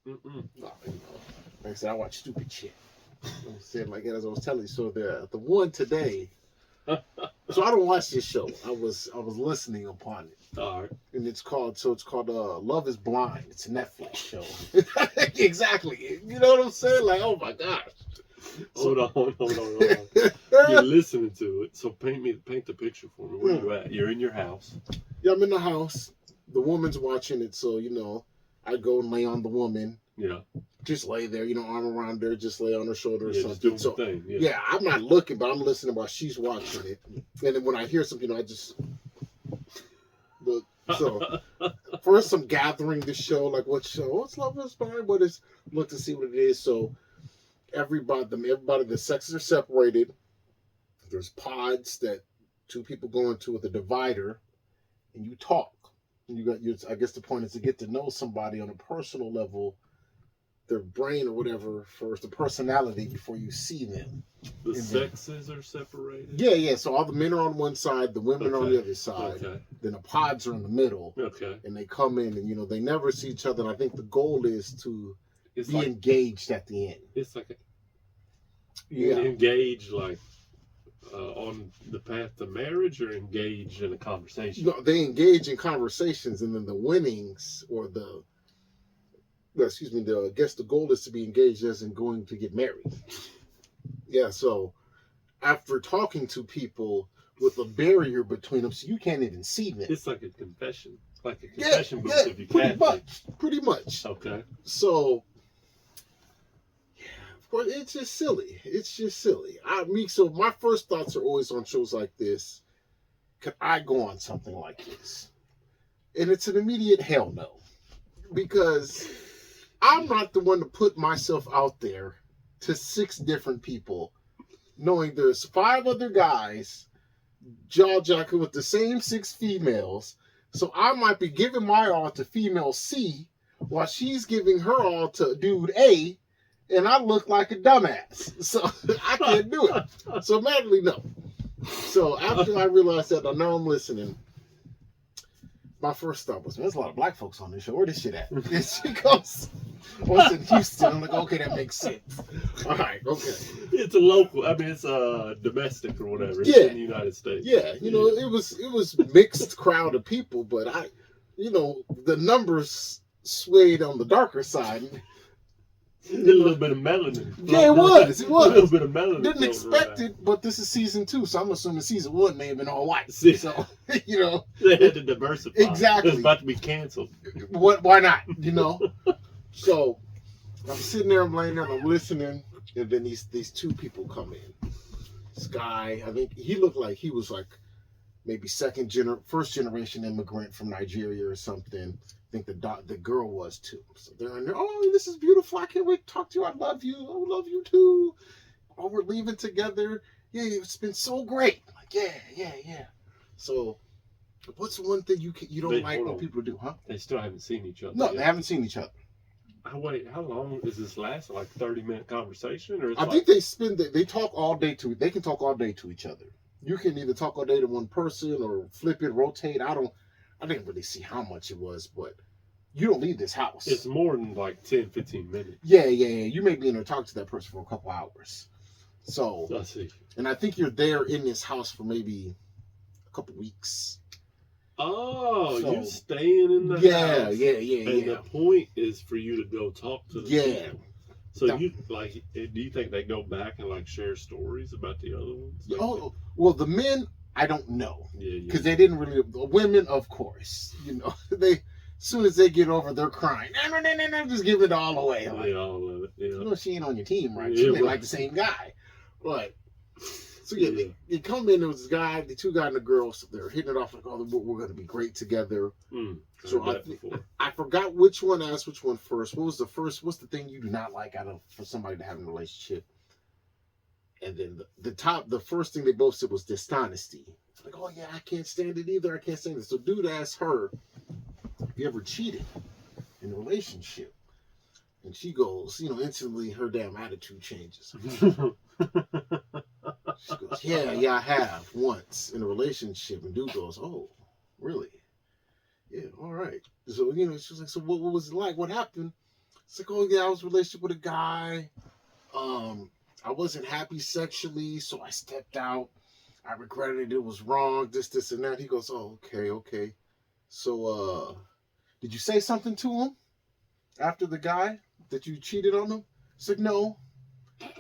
Mm-mm. No, like I said, I watch stupid shit. I said, like as I was telling you, so the one today. So I don't watch this show. I was listening upon it, All right. and it's called Love Is Blind. It's a Netflix show. Exactly. You know what I'm saying? Like, oh my gosh. Hold on, hold on, hold on. You're listening to it, so paint the picture for me. Where you at? You're in your house. Yeah, I'm in the house. The woman's watching it, so I go and lay on the woman. Yeah. Just lay there, arm around her, just lay on her shoulder or Yeah, just doing something. the thing. Yeah. Yeah, I'm not looking, but I'm listening while she's watching it. And then when I hear something, I just look. So first, I'm gathering the show, like what show? What's Love Is Blind? What is? Look to see what it is. So everybody, the sexes are separated. There's pods that two people go into with a divider, and you talk. And I guess the point is to get to know somebody on a personal level, their brain or whatever, for the personality before you see them. The sexes are separated? Yeah, yeah. So all the men are on one side, the women are on the other side. Okay. Then the pods are in the middle. Okay. And they come in and, they never see each other. And I think the goal is to be like, engaged at the end. It's like Yeah. engaged like on the path to marriage or engaged in a conversation? No, they engage in conversations, and then the winnings or I guess the goal is to be engaged as in going to get married. Yeah, so after talking to people with a barrier between them, so you can't even see them. It's like a confession. Like a confession booth if you pretty can. much. Pretty much. Okay. So, yeah, of course, it's just silly. So my first thoughts are always on shows like this. Could I go on something like this? And it's an immediate hell no. Because I'm not the one to put myself out there to 6 different people, knowing there's 5 other guys jaw-jacking with the same 6 females. So I might be giving my all to female C while she's giving her all to dude A, and I look like a dumbass. So I can't do it. So madly no. So after I realized that, now I'm listening. My first thought was, there's a lot of black folks on this show. Where this shit at? And she goes, it's in Houston. I'm like, okay, that makes sense. All right, okay. It's a local. I mean, it's domestic or whatever. It's Yeah. in the United States. Yeah, it was mixed crowd of people, but the numbers swayed on the darker side. A little bit of melanin. Yeah, it was. A little bit of melanin. Didn't expect it, but this is season 2, so I'm assuming season 1 may have been all white. See, so they had to diversify. Exactly. It's about to be canceled. Why not? So I'm sitting there, I'm laying there, I'm listening, and then these 2 people come in. This guy, I think he looked like he was like maybe first generation immigrant from Nigeria or something. I think the girl was too. So they're in there. Oh, this is beautiful. I can't wait to talk to you. I love you. I love you too. Oh, we're leaving together. Yeah, it's been so great. I'm like, yeah. So, what's the one thing you don't like when people do, huh? They still haven't seen each other. No, yet. they haven't seen each other. Wait, how long does this last? Like 30-minute conversation, or I think they talk all day they can talk all day to each other. You can either talk all day to one person or flip it, rotate. I didn't really see how much it was, but you don't leave this house. It's more than like 10, 15 minutes. Yeah. You may be in there talking to that person for a couple hours. So, I see. And I think you're there in this house for maybe a couple weeks. Oh, you staying in the house. Yeah. And the point is for you to go talk to the people. So do you think they go back and like share stories about the other ones? Oh, well, the men, I don't know. Yeah. Because they didn't really, the women, of course, they, as soon as they get over, they're crying. No, just give it all away. Like, all of it. Yeah. She ain't on your team, right? She ain't like the same guy. But, so they come in, there was this guy, the 2 guys and the girl, so they're hitting it off like, oh, we're going to be great together. So I forgot which one asked which one first. What's the thing you do not like for somebody to have in a relationship? And then the first thing they both said was dishonesty. It's like, oh yeah, I can't stand it either. I can't stand it. So dude asked her, have you ever cheated in a relationship? And she goes, instantly her damn attitude changes. She goes, yeah, I have once in a relationship. And dude goes, oh, really? Yeah, all right. So, she was like, so what was it like? What happened? It's like, oh yeah, I was in a relationship with a guy. I wasn't happy sexually, so I stepped out. I regretted it. It was wrong. This, and that. He goes, oh, okay. So, did you say something to him after the guy that you cheated on him? I said, no.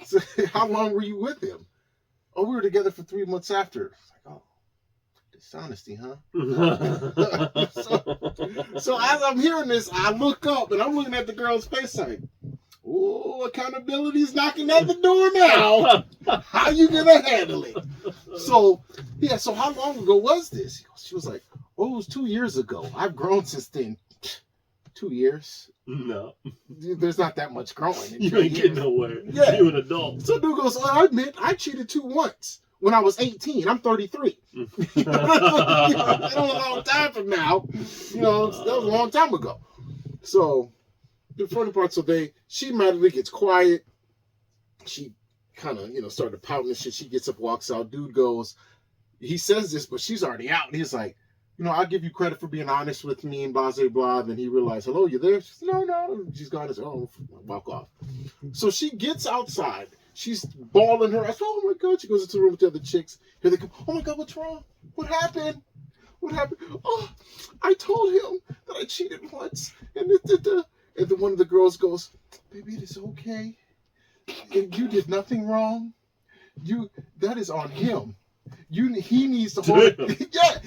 So, how long were you with him? Oh, we were together for 3 months after. It's like, oh, dishonesty, huh? so as I'm hearing this, I look up and I'm looking at the girl's face like, oh, accountability's knocking at the door now. How you gonna handle it? So, yeah, so how long ago was this? She was like, oh, it was 2 years ago. I've grown since then. 2 years? No. There's not that much growing. You ain't getting nowhere. Yeah. You're an adult. So dude goes, I admit, I cheated once. When I was 18, I'm 33. That was a long time from now. That was a long time ago. So, the funny part, she magically gets quiet. She kind of, started pouting and shit. She gets up, walks out. Dude goes, he says this, but she's already out. And he's like, I'll give you credit for being honest with me and blah, blah, blah. Then he realized, hello, you there? She said, no. She's gone. He's like, oh, walk off. So she gets outside. She's bawling her eyes. Oh my God. She goes into the room with the other chicks. Here they come. Oh my God, what's wrong? What happened? Oh, I told him that I cheated once. And then one of the girls goes, baby, it is okay. And you did nothing wrong. That is on him. He needs to hold. Yeah,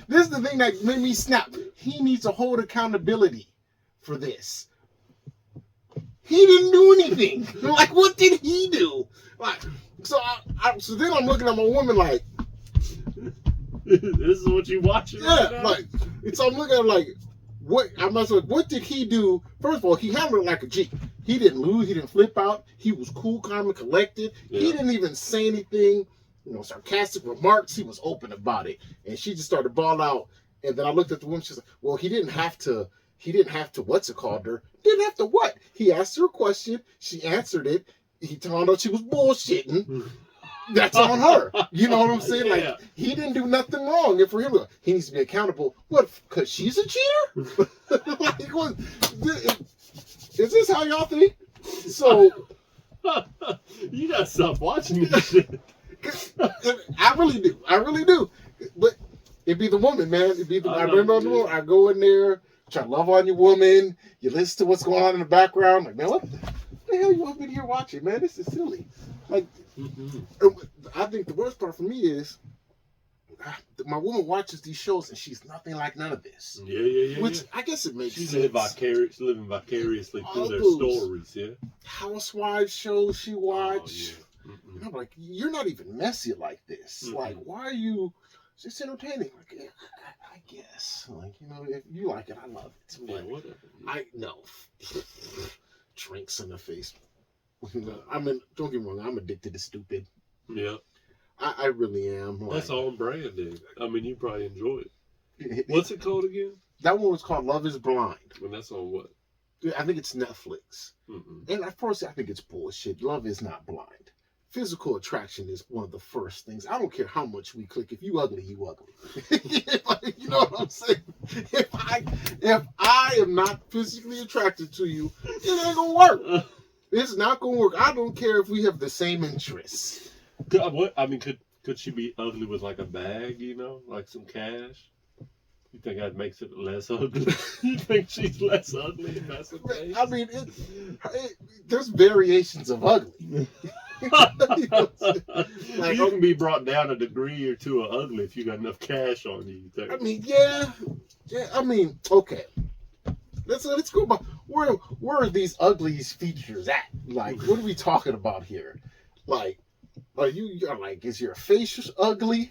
this is the thing that made me snap. He needs to hold accountability for this. He didn't do anything. Like, what did he do? Like, so then I'm looking at my woman like, this is what you watching? Yeah, right now? like, so I'm looking at like, what did he do? First of all, he handled it like a G. He didn't lose. He didn't flip out. He was cool, calm, and collected. Yeah. He didn't even say anything, sarcastic remarks. He was open about it. And she just started to bawl out. And then I looked at the woman. She's like, well, he didn't have to, what's it called her? Didn't have to what? He asked her a question. She answered it. He found out she was bullshitting. That's on her. You know what I'm saying? Like, yeah. He didn't do nothing wrong. And for him, he needs to be accountable. What? Because she's a cheater? Is this how y'all think? So, you gotta stop watching this shit. I really do. But it'd be the woman, man. I remember on the woman. I go in there, try to love on your woman. You listen to what's going on in the background. Like, man, what the hell you want me to hear watching, man? This is silly. Like, I think the worst part for me is my woman watches these shows and she's nothing like none of this. Yeah. Which I guess it makes sense. She's living vicariously through their stories, yeah. Housewives shows she watched. Oh, yeah. And I'm like, you're not even messy like this. Like, why are you just entertaining? Like, yeah, I guess. Like, if you like it, I love it. Yeah, whatever. I know. Drinks in the face. Don't get me wrong, I'm addicted to stupid. Yeah. I really am. Like, that's on brand, dude. You probably enjoy it. What's it called again? That one was called Love is Blind. And that's on what? I think it's Netflix. And at first, I think it's bullshit. Love is not blind. Physical attraction is one of the first things. I don't care how much we click. If you ugly, you ugly. You know what I'm saying? If I am not physically attracted to you, it ain't gonna work. It's not gonna work. I don't care if we have the same interests. Could she be ugly with like a bag, like some cash? You think that makes it less ugly? You think she's less ugly if that's the case? There's variations of ugly. Like, you can be brought down a degree or two of ugly if you got enough cash on you. Yeah. Okay. Let's go about where are these uglies features at? Like, what are we talking about here? Like, is your face ugly?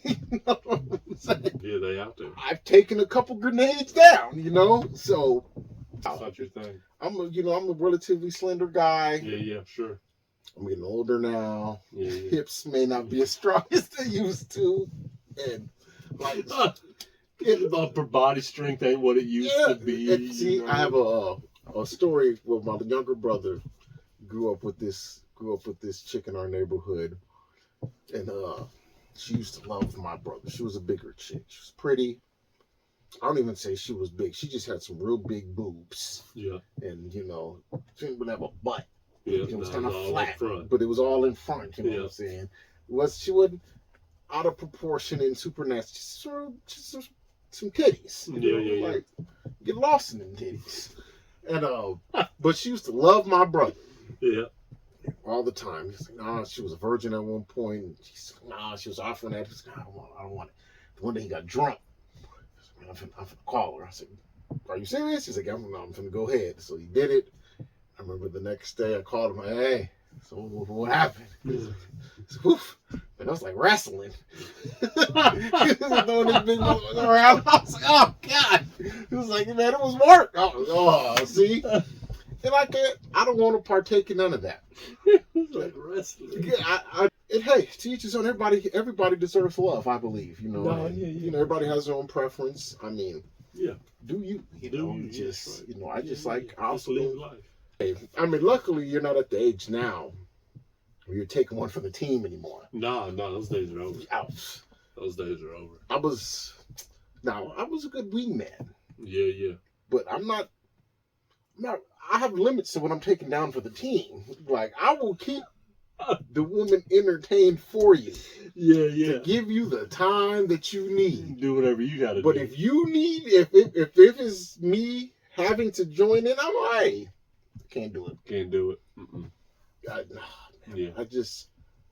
You know what I'm saying? Yeah, they out there. I've taken a couple grenades down, so that's not your thing. I'm a relatively slender guy. Yeah, sure. I'm getting older now. Yeah. Hips may not be as strong as they used to, and like upper body strength ain't what it used to be. And see, I have a story where my younger brother grew up with this chick in our neighborhood, and she used to love my brother. She was a bigger chick. She was pretty. I don't even say she was big. She just had some real big boobs. Yeah. And, you know, she didn't have a butt. Yeah. It was No, kind of all flat, up front. but it was all in front. You know what I'm saying? She wasn't out of proportion and super nasty. Just some titties. Yeah. Like, get lost in them titties. And but she used to love my brother. Yeah. All the time. He's like, nah, she was a virgin at one point. She's like, nah, she was offering that. He's like, I don't want it. One day he got drunk. I'm finna call her. I said, are you serious? He's like, I'm finna go ahead. So he did it. I remember the next day I called him. Hey, so what happened? He's like, oof. And I was like wrestling. He was throwing this big one around. I was like, oh God. He was like, man, it was work. Oh, see? And I don't want to partake in none of that. Like wrestling. Yeah, hey, to each his own. Everybody deserves love, I believe. You know, No, yeah. You know, everybody has their own preference. I mean, yeah. Do you? You do know, you? just Right. you know, I just like I also live life. I mean, luckily you're not at the age now where you're taking one for the team anymore. No, those days are over. Ouch. Those days are over. I was a good wingman. Yeah. But I'm not. I have limits to what I'm taking down for the team. Like I will keep the woman entertained for you. Yeah. To give you the time that you need. Do whatever you gotta do. But if you need, if it's me having to join in, I'm like, hey, can't do it. Can't do it. Yeah.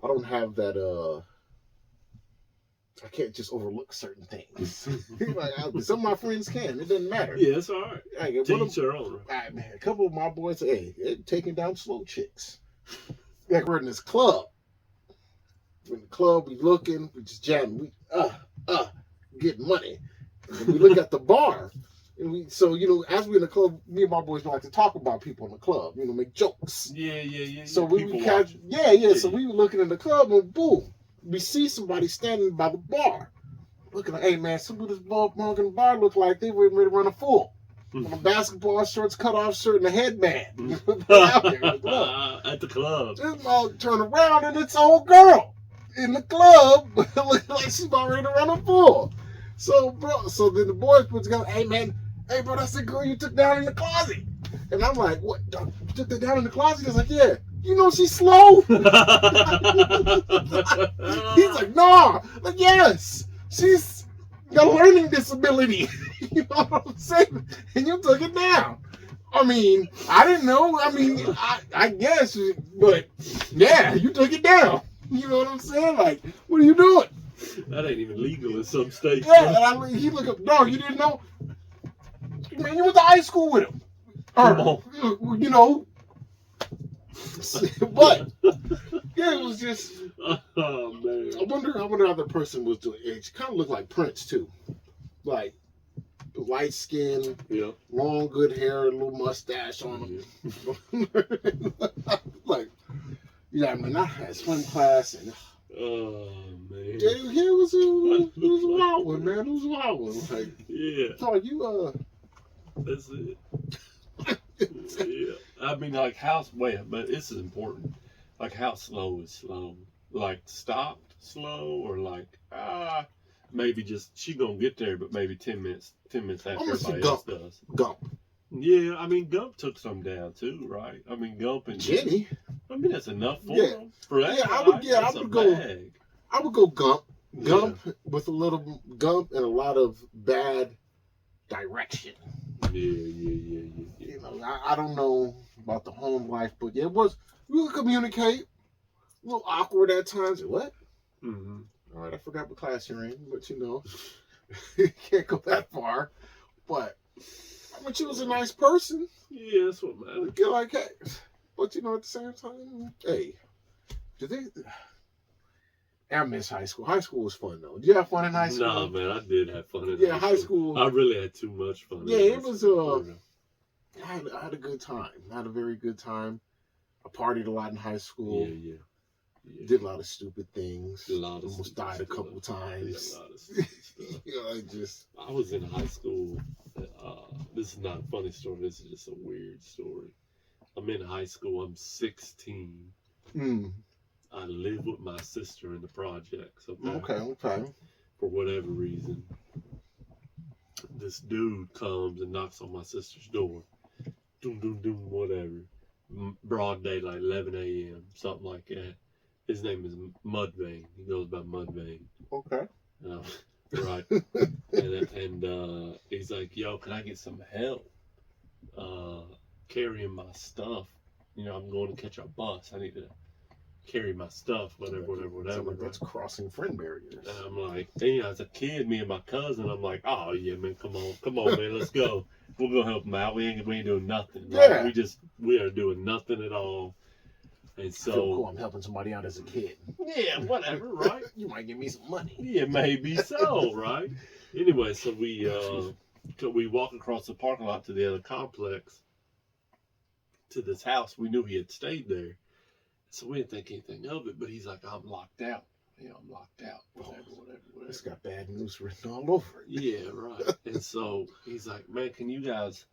I don't have that. I can't just overlook certain things. Like some of my friends can. It doesn't matter. Yeah, it's all right. Like, Teach your own. Man, a couple of my boys, hey, they're taking down slow chicks. Like we're in this club. In the club, we looking, we just jamming, we getting money. And then we look at the bar, and so you know, as we're in the club, me and my boys don't like to talk about people in the club, you know, make jokes. Yeah. So we catch, yeah. So we were looking in the club, and boom, we see somebody standing by the bar, looking like, hey man, some of this mug in the bar look like they were ready to run a full. On a basketball shorts, cut off shirt, and a headband. Out there at the club. This mug turn around, and it's an old girl in the club, looking like she's about ready to run a full. So then the boys put together, hey bro, that's the girl you took down in the closet. And I'm like, what? You took that down in the closet? He's like, yeah. You know she's slow. He's like, nah. Like, yes, she's got a learning disability. You know what I'm saying? And you took it down. I mean, I didn't know. I mean, I guess, but yeah, you took it down. You know what I'm saying? Like, what are you doing? That ain't even legal in some states. Yeah, and he looked up, dog, you didn't know? Man, you went to high school with him. Come on. You know. But, yeah, it was just. Oh, man. I wonder how the person was doing. It kind of looked like Prince, too. Like, light skin, long, good hair, a little mustache on him. Like, yeah, I mean, I had swim class and. Oh man! Yeah, it was a wild one, man. It was a wild one. Like, yeah. So you That's it. Yeah. I mean, like but this is important. Like, how slow is slow? Like, stopped slow, or like maybe just she gonna get there, but maybe 10 minutes after everybody else does. Gump. Yeah, I mean, Gump took some down too, right? I mean, Gump and Jenny. I mean, that's enough for them. For that, I would go Gump. Gump with a little Gump and a lot of bad direction. Yeah. You know, I don't know about the home life, but yeah, we could communicate. A little awkward at times. What? Mm-hmm. All right, I forgot what class you're in, but you know, you can't go that far. But I mean, she was a nice person. Yeah, that's what matters. Get like, hey, but you know, at the same time, hey, I miss high school. High school was fun though. Did you have fun in high school? No, man, I did have fun in high school. I really had too much fun. Yeah, it was. I had a good time. I had a very good time. I partied a lot in high school. Yeah. Did a lot of stupid things. Almost died a couple times. Yeah, a lot of stupid stuff. I was in high school. This is not a funny story. This is just a weird story. I'm in high school. I'm 16. I live with my sister in the projects. Okay. Okay. For whatever reason, this dude comes and knocks on my sister's door. Doom, doom, doom, whatever. Broad daylight, 11 a.m., something like that. His name is Mudvayne. He goes by Mudvayne. Okay. Right. and he's like, yo, can I get some help carrying my stuff? You know, I'm going to catch a bus. I need to carry my stuff, whatever. Like that's crossing friend barriers. And I'm like, you know, as a kid, me and my cousin, I'm like, oh yeah, man, come on, man, let's go. We'll go help him out. We ain't doing nothing. Right? Yeah. We are doing nothing at all. And so, I feel cool. I'm helping somebody out as a kid. Yeah, whatever, right? You might give me some money. Yeah, maybe so, right? Anyway, so we walk across the parking lot to the other complex, to this house. We knew he had stayed there, so we didn't think anything of it. But he's like, I'm locked out. You know, I'm locked out. Whatever. It's got bad news written all over it. Yeah, right. And so he's like, man, can you guys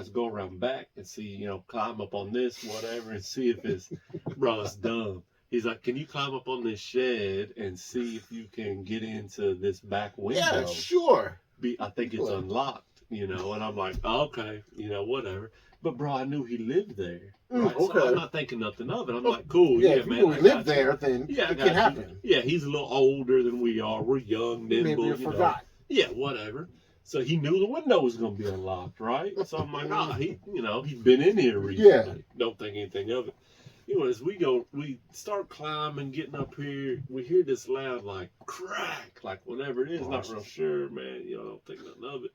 go around back and see, you know, climb up on this, whatever, and see if it's, bro, it's dumb. He's like, can you climb up on this shed and see if you can get into this back window? Yeah, sure. I think it's unlocked, you know, and I'm like, oh, okay, you know, whatever. But bro, I knew he lived there. Right? Okay. So I'm not thinking nothing of it. I'm like, cool, yeah, yeah, if man. you live there, then yeah, it can happen. Yeah, he's a little older than we are. We're young, nimble. Maybe you forgot. Yeah, whatever. So he knew the window was going to be unlocked, right? So I'm like, he's been in here recently. Yeah. Don't think anything of it. Anyways, we start climbing, getting up here. We hear this loud, like, crack, like whatever it is. Not real sure, man. You know, I don't think nothing of it.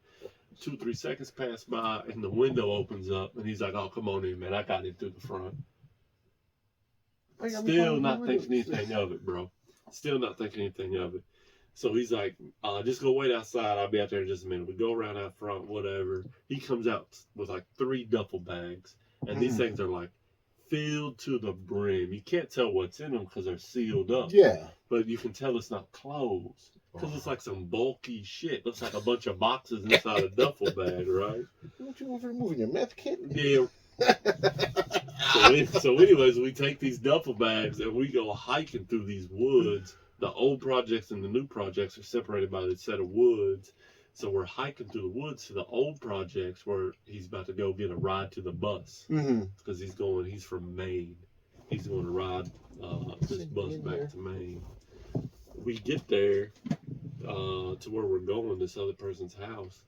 2-3 seconds pass by, and the window opens up, and he's like, oh, come on in, man. I got him through the front. Still not thinking anything of it, bro. Still not thinking anything of it. So he's like, just go wait outside. I'll be out there in just a minute. We go around out front, whatever. He comes out with like 3 duffel bags. And these things are like filled to the brim. You can't tell what's in them because they're sealed up. Yeah. But you can tell it's not closed. Because it's like some bulky shit. Looks like a bunch of boxes inside a duffel bag, right? Don't you over moving your meth kit? Yeah. So anyways, we take these duffel bags and we go hiking through these woods. The old projects and the new projects are separated by this set of woods. So we're hiking through the woods to the old projects where he's about to go get a ride to the bus. Because he's from Maine. He's going to ride this bus back to Maine. We get there to where we're going, this other person's house.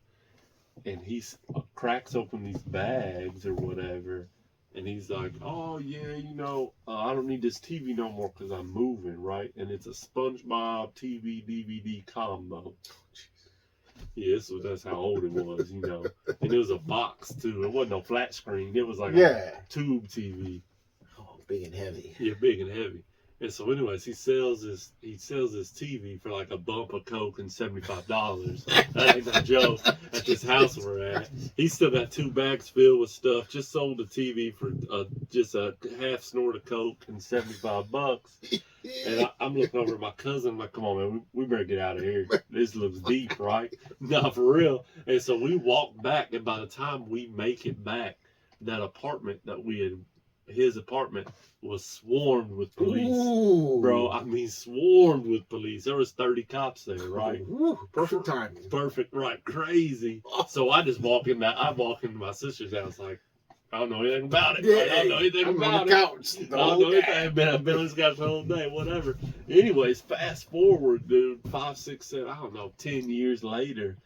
And he cracks open these bags or whatever. And he's like, oh, yeah, you know, I don't need this TV no more because I'm moving, right? And it's a SpongeBob TV DVD combo. Yeah, so that's how old it was, you know. And it was a box, too. It wasn't no flat screen. It was like a tube TV. Oh, big and heavy. Yeah, big and heavy. And so anyways, he sells his TV for like a bump of Coke and $75. That ain't no joke at this house we're at. He's still got 2 bags filled with stuff. Just sold the TV for just a half snort of Coke and $75. And I'm looking over at my cousin. I'm like, come on, man, we better get out of here. This looks deep, right? No, for real. And so we walk back, and by the time we make it back, that apartment that his apartment was swarmed with police. Ooh. Bro, I mean swarmed with police. There was 30 cops there, right? Ooh, perfect timing. Perfect, right? Crazy. So I walk into my sister's house like, I don't know anything about it. Yeah, I don't know anything about on the couch. it. I don't know anything. I've been on this couch the whole day, whatever. Anyways, fast forward, dude, 5, 6, 7, I don't know, 10 years later,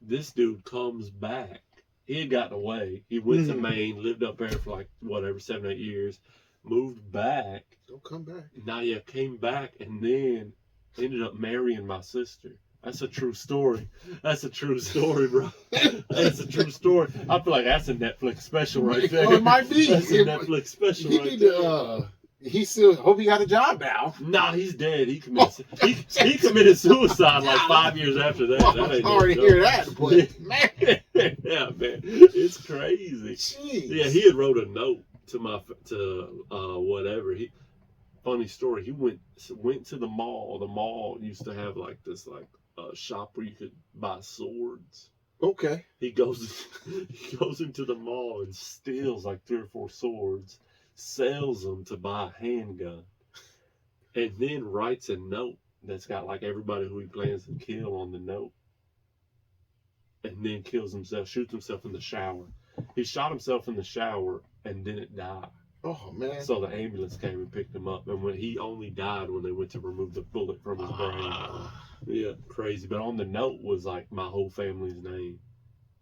this dude comes back. He had gotten away. He went to Maine, lived up there for like, whatever, 7, 8 years, moved back. Don't come back. Now, yeah, came back and then ended up marrying my sister. That's a true story. That's a true story, bro. That's a true story. I feel like that's a Netflix special right there. Oh, it might be. That's a Netflix special right there. He still hope he got a job now. Nah, he's dead. He committed suicide like 5 years after that. Well, I'm sorry to hear that, but man. Yeah, man, it's crazy. Jeez. Yeah, he had wrote a note to whatever. Funny story. He went to the mall. The mall used to have like this shop where you could buy swords. Okay. He goes into the mall and steals like 3 or 4 swords, sells them to buy a handgun, and then writes a note that's got like everybody who he plans to kill on the note. and then kills himself, shoots himself in the shower. He shot himself in the shower and didn't die. Oh man! So the ambulance came and picked him up, and when he only died when they went to remove the bullet from his brain. Yeah, crazy. But on the note was like my whole family's name.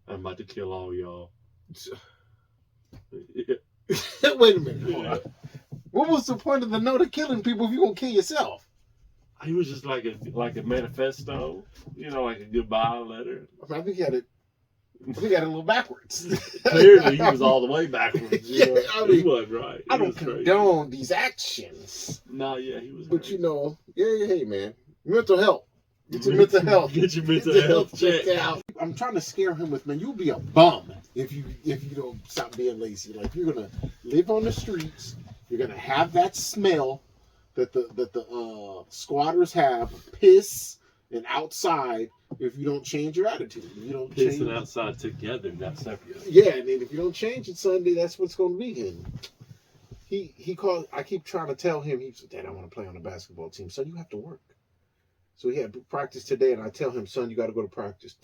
I'm about to kill all y'all. Wait a minute. Hold on. What was the point of the note of killing people if you gonna kill yourself? He was just like a manifesto, like a goodbye letter. I think he had it. I think he had it a little backwards. Clearly, he was all the way backwards. Yeah, I mean, he wasn't right. I don't condone these actions. No, yeah, he was. But hey man, mental health. Get your mental health. Get your mental health checked out. I'm trying to scare him with, man, you'll be a bum if you don't stop being lazy. Like, you're gonna live on the streets. You're gonna have that smell that the squatters have, piss and outside. If you don't change your attitude, if you don't pissing change outside together, not separate. Yeah, and then if you don't change it Sunday, that's what's going to be. And he called. I keep trying to tell him. He said, "Dad, I want to play on the basketball team." Son, you have to work. So he had practice today, and I tell him, "Son, you got to go to practice."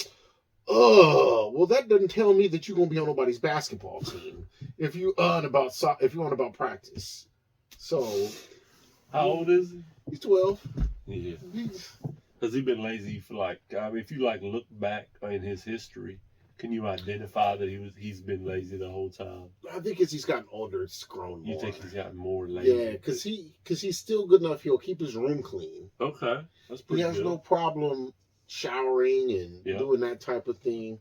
Oh, well, that doesn't tell me that you're gonna be on nobody's basketball team if you on about practice. So, how old is he? He's 12. Yeah. Has he been lazy for if you look back in his history, can you identify that he's been lazy the whole time? I think as he's gotten older, it's grown more. You think he's gotten more lazy? Yeah, because he's still good enough. He'll keep his room clean. Okay, that's pretty good. He has no problem showering and doing that type of thing.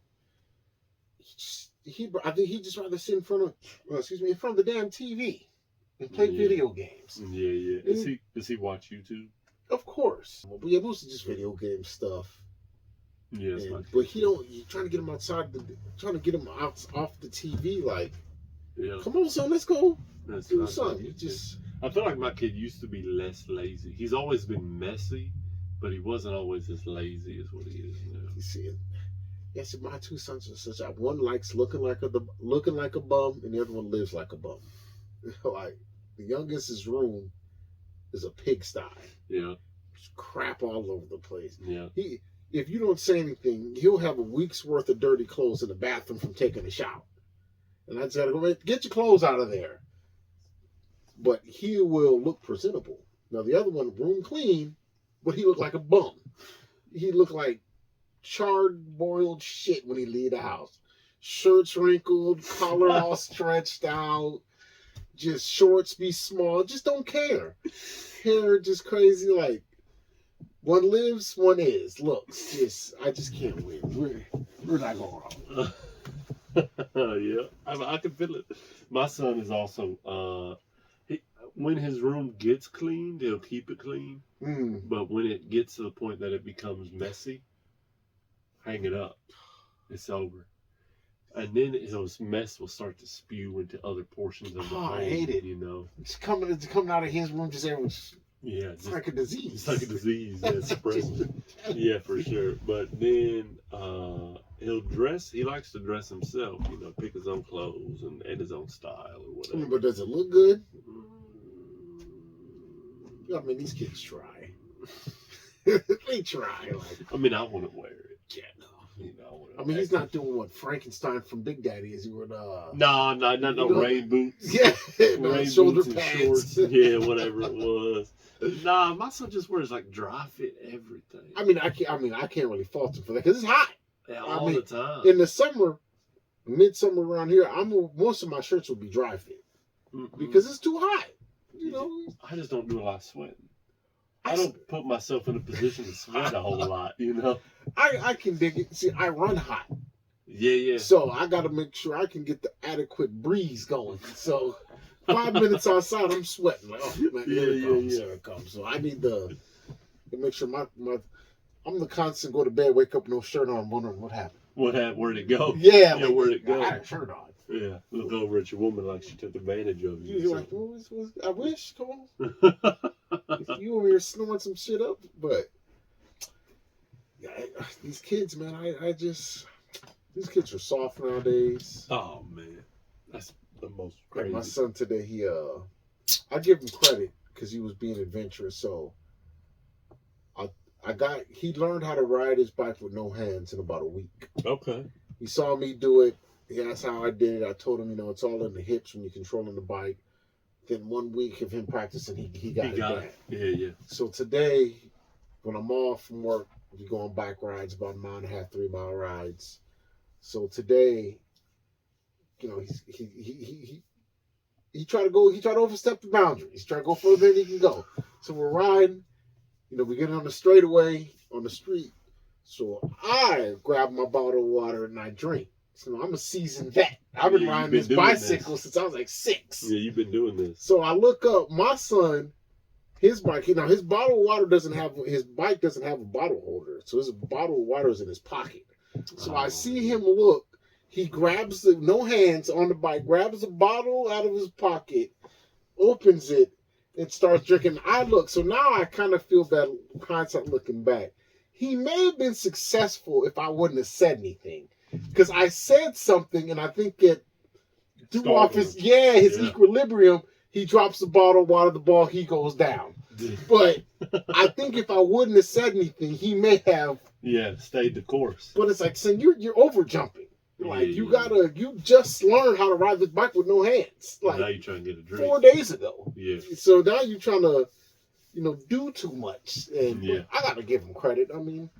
I think he'd just rather sit in front of the damn TV and play video games. Yeah. Does he watch YouTube? Of course. But yeah, mostly just video game stuff. Yeah, but you're trying to get him outside, trying to get him off the TV. Like, come on, son, let's go. Do something. I feel like my kid used to be less lazy. He's always been messy, but he wasn't always as lazy as what he is now. You see it? Yes, my two sons are such that one likes looking like a bum, and the other one lives like a bum. Like, the youngest's room is a pigsty. Yeah. There's crap all over the place. Yeah. If you don't say anything, he'll have a week's worth of dirty clothes in the bathroom from taking a shower. And I just gotta go, get your clothes out of there. But he will look presentable. Now the other one, room clean, but he looked like a bum. He looked like charred, boiled shit when he leave the house. Shirts wrinkled, collar all stretched out, just shorts be small, just don't care. Hair just crazy, like, one lives, one is. Looks, I just can't win. We're not going wrong. Yeah, I can feel it. My son is also, when his room gets cleaned, he'll keep it clean. But when it gets to the point that it becomes messy, hang it up. It's over. And then his mess will start to spew into other portions of the home. I hate it. It's coming out of his room, just everyone's. Yeah, it's like a disease. It's like a disease. That's present. Yeah, for sure. But then he'll dress. He likes to dress himself. Pick his own clothes and his own style or whatever. But does it look good? I mean, these kids try. They try. I mean, I wouldn't wear it. Yeah, no. I mean, he's not doing what Frankenstein from Big Daddy is. He would. No rain boots. Yeah, rain shoulder boots pads. And shorts. Yeah, whatever it was. Nah, my son just wears dry fit everything. I can't really fault him for that because it's hot. Yeah, all the time. In the summer, midsummer around here, most of my shirts will be dry fit because it's too hot. I just don't do a lot of sweating. I don't put myself in a position to sweat a whole lot. I can dig it. See, I run hot. Yeah. So I got to make sure I can get the adequate breeze going. So 5 minutes outside, I'm sweating. Like, oh man, here it comes. So I need to make sure I'm the constant go to bed, wake up, no shirt on, wondering what happened. Where'd it go? Yeah, where'd it go? I had a shirt on. Yeah, look over at your woman like she took advantage of you. You're like, I wish, come on. If you over here snoring some shit up, but these kids, man, these kids are soft nowadays. Oh man, that's the most crazy. Like my son today, I give him credit because he was being adventurous. So He learned how to ride his bike with no hands in about a week. Okay. He saw me do it. He asked how I did it. I told him, it's all in the hips when you're controlling the bike. Then 1 week of him practicing, he got it down. Yeah. So today, when I'm off from work, we go on bike rides, about 1.5, 3 mile rides. So today, he tried to overstep the boundaries. He tried to go further than he can go. So we're riding, we get on the straightaway on the street. So I grab my bottle of water and I drink. So I'm a seasoned vet. I've been riding this bicycle since I was like 6. Yeah, you've been doing this. So I look up my son, his bike. His bottle of water his bike doesn't have a bottle holder. So his bottle of water is in his pocket. So I see him look. He grabs no hands on the bike, grabs a bottle out of his pocket, opens it, and starts drinking. I look. So now I kind of feel bad, hindsight looking back. He may have been successful if I wouldn't have said anything. Because I said something, and I think it threw off his equilibrium. He drops the bottle of water, the ball, he goes down. But I think if I wouldn't have said anything, he may have stayed the course. But it's like, son, you're over jumping. Like you just learned how to ride this bike with no hands. Like now you're trying to get a drink 4 days ago. Yeah. So now you're trying to, do too much. And I gotta give him credit. I mean,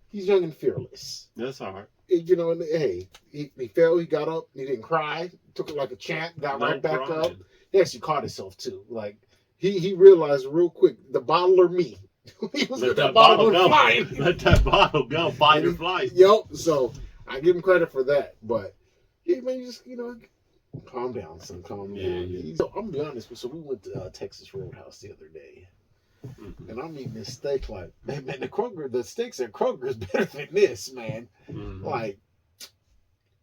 he's young and fearless. That's all right. And hey, he fell, he got up, he didn't cry, took it like a champ, got right back up. He actually caught himself too. Like he realized real quick, the bottle or me. He was Let that bottle go. Let that bottle go, fight or flight. Yep. So I give him credit for that. But man, you just calm down, son. Calm down. Yeah. So I'm gonna be honest. So we went to Texas Roadhouse the other day. Mm-hmm. And I'm eating this steak like, man, the steaks at Kroger is better than this, man. Mm-hmm. Like,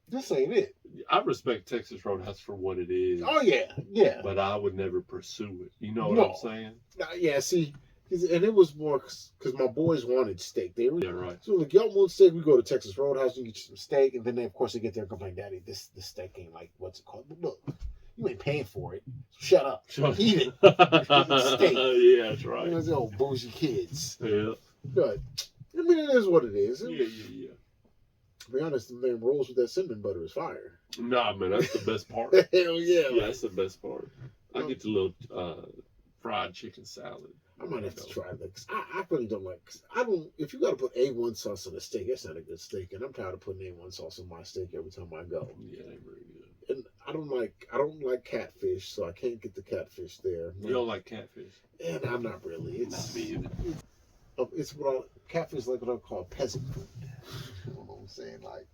this ain't it. I respect Texas Roadhouse for what it is. Oh, yeah. But I would never pursue it. You know what I'm saying? Yeah, see, and it was more because my boys wanted steak. They were, right. So, like, y'all want steak? We go to Texas Roadhouse and get you some steak. And then, of course, they get there and come like, Daddy, this steak ain't like, what's it called? But look. You ain't paying for it. Shut up. Eat it. Steak. Yeah, that's right. Those old bougie kids. Yeah. But, I mean, it is what it is. Yeah. To be honest, the man rolls with that cinnamon butter is fire. Nah, man, that's the best part. Hell yeah. Yeah, that's the best part. I get the little fried chicken salad. I might have to try that. Cause I really don't like. If you got to put A1 sauce on a steak, that's not a good steak. And I'm tired of putting A1 sauce on my steak every time I go. Yeah, they very good. And I don't like catfish, so I can't get the catfish there. You don't like catfish? And I'm not really. It's not me either. It's catfish is like what I call peasant food. You know what I'm saying? Like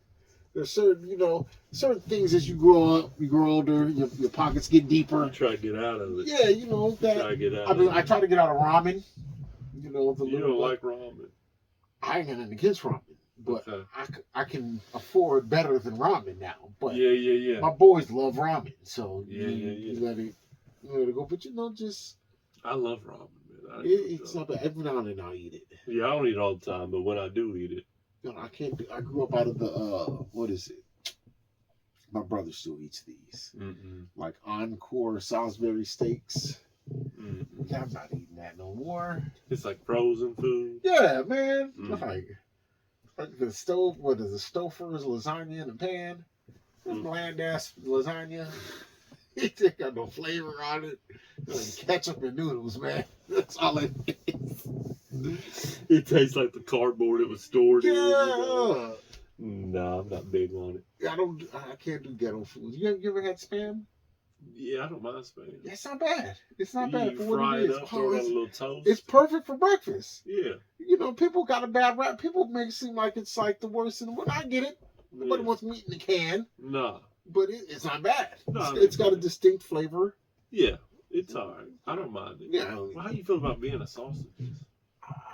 there's certain things as you grow up, you grow older, your pockets get deeper. You try to get out of it. Yeah, that. Try to get out. I try to get out of ramen. You don't like ramen. I ain't got nothing against ramen. But okay. I can afford better than ramen now. But yeah. My boys love ramen, so you let it go. But just I love ramen, man. It's not bad. Every now and then I eat it. Yeah, I don't eat it all the time, but when I do eat it, I can't. I grew up out of the what is it? My brother still eats these, like Encore Salisbury steaks. Yeah, I'm not eating that no more. It's like frozen food. Yeah, man. Like the stove, what is it? Stouffer's lasagna in a pan. Bland ass lasagna. It got no flavor on it. Ketchup and noodles, man. That's all it is. It tastes like the cardboard it was stored in. Yeah. No, I'm not big on it. I can't do ghetto food. You ever had Spam? Yeah, I don't mind Spam. It's not bad. It's not bad You for what fry it is. Up, throw it on a little toast. It's perfect for breakfast. Yeah. People got a bad rap. People make it seem like it's like the worst in the world. I get it. Nobody wants meat in the can. Nah. But it's not bad. No, it's got a distinct flavor. Yeah, it's alright. I don't mind it. Yeah. Well, how you feel about Vienna sausages?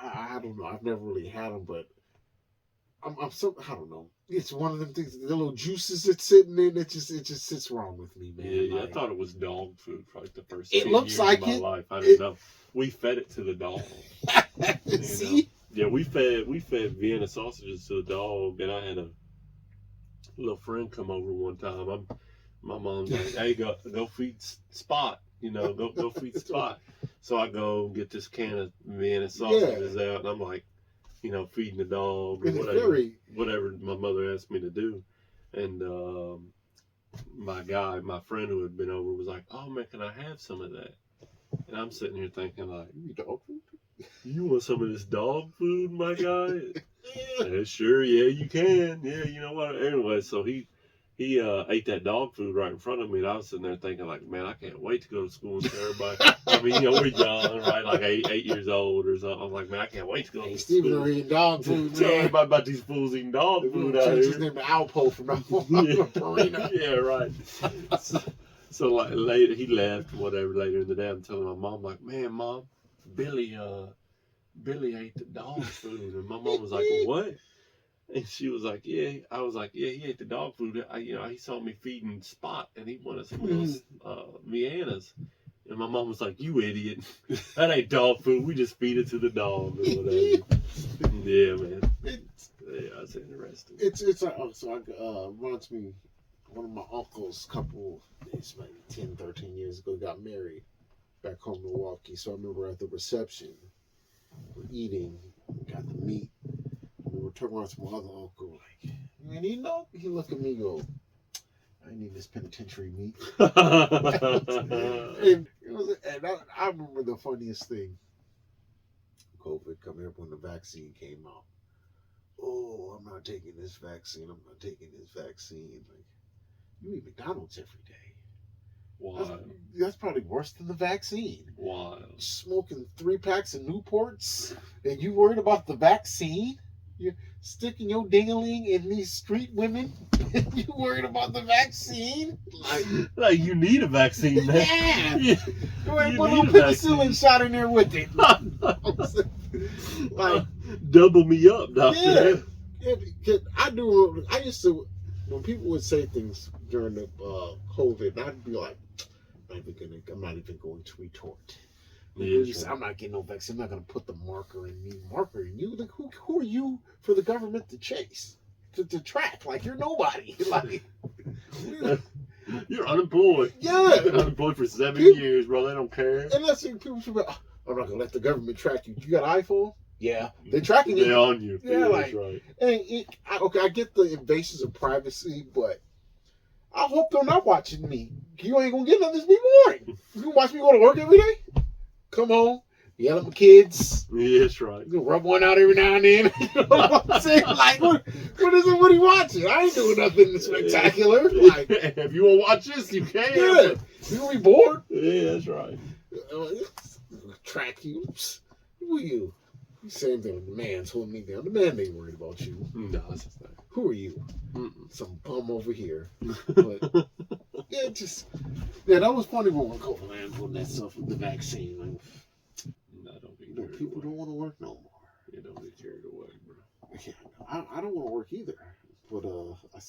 I don't know. I've never really had them, but I'm so I don't know. It's one of them things. The little juices that's sitting in it just sits wrong with me, man. Yeah. Like, I thought it was dog food for like the first. It 10 looks years like of my it. Life. I didn't know. We fed it to the dog. See? Yeah, we fed Vienna sausages to the dog, and I had a little friend come over one time. My mom's like, "Hey, go feed Spot. Go feed Spot." So I go get this can of Vienna sausages out, and I'm like, you know, feeding the dog or It's whatever, very. whatever my mother asked me to do. And my friend who had been over was like, "Oh man, can I have some of that?" And I'm sitting here thinking like, You eat dog food? "You want some of this dog food, my guy?" Yeah, sure, yeah, you can. Yeah, you know what? Anyway, so he ate that dog food right in front of me, and I was sitting there thinking like, man, I can't wait to go to school and tell everybody. I mean, you know, we're young, right? Like 8 years old or something. I'm like, man, I can't wait to go Hey, to Steven school. are eating dog food, Tell man. everybody about these fools eating dog food out Change his here. name to Alpo from now on. Yeah, right. So like later, he left, whatever. Later in the day, I'm telling my mom, like, man, mom, Billy ate the dog food, and my mom was like, what? And she was like, yeah. I was like, yeah, he ate the dog food. He saw me feeding Spot, and he wanted some of those Viennas. And my mom was like, you idiot. That ain't dog food. We just feed it to the dog or whatever. Yeah, man. Yeah, that's interesting. It's like, reminds me, one of my uncles, it's maybe 10, 13 years ago, got married back home in Milwaukee. So I remember at the reception, we're eating, got the meat. We were talking about to my other uncle, like, man, you know, he looked at me and go, I need this penitentiary meat. I remember the funniest thing. COVID coming up when the vaccine came out. Oh, I'm not taking this vaccine. I'm not taking this vaccine. Like, you eat McDonald's every day. Wild. That's probably worse than the vaccine. Wild. Smoking 3 packs of Newports, and you worried about the vaccine? You're sticking your ding-a-ling in these street women, and you worried about the vaccine? Like you need a vaccine, man. Yeah. Yeah. Go ahead, You put a need little a penicillin shot in there with it. Like, double me up, doctor. I used to, when people would say things during the COVID, I'd be like, I'm not even going to retort. Yeah, Say, I'm not getting no vaccine. I'm not going to put the marker in me. Marker in you? Like, who are you for the government to chase, to track? Like, you're nobody. Like, you're unemployed. Yeah. You've been unemployed for 7 years, bro. They don't care. And that's people should be, I'm not going to let the government track you. You got an iPhone? Yeah. They're tracking you. They're on you. Yeah, that's right. And I get the invasions of privacy, but I hope they're not watching me. You ain't going to get none of this be boring. You can watch me go to work every day? Come on, yell at my kids. Yeah, that's right. You can rub one out every now and then. You know what I'm saying? Like, what is it? What are you watching? I ain't doing nothing spectacular. Like, if you want to watch this, you can. Yeah, you gonna be bored. Yeah, that's right. Track you. Who are you? Same thing with the man's holding me down. The man ain't worried about you. No, that's just not. Who are you? Mm-mm. Some bum over here. But yeah, that was funny when COVID land putting that stuff with the vaccine. Like, No, don't be you know, people don't want to work no more. Yeah, don't be carried away, bro. Yeah, I don't want to work either, but I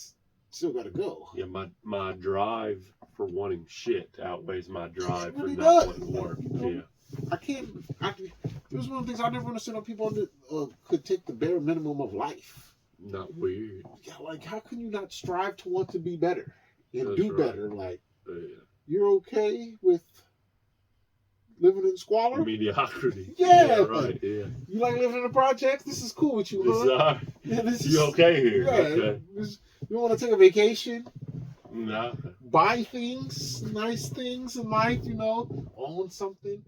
still got to go. Yeah, my drive for wanting shit outweighs my drive for really not does. wanting to work. Yeah. I can't. It was one of the things I never understood how people could take the bare minimum of life. Not weird. Yeah, like how can you not strive to want to be better and That's do right. better? Like Yeah. you're okay with living in squalor? Mediocrity. Yeah. Right. Yeah. You like living in the projects? This is cool with you, This, huh? Yeah, this is you okay here? Yeah, Okay. You want to take a vacation? No. Buy things, nice things in life, own something.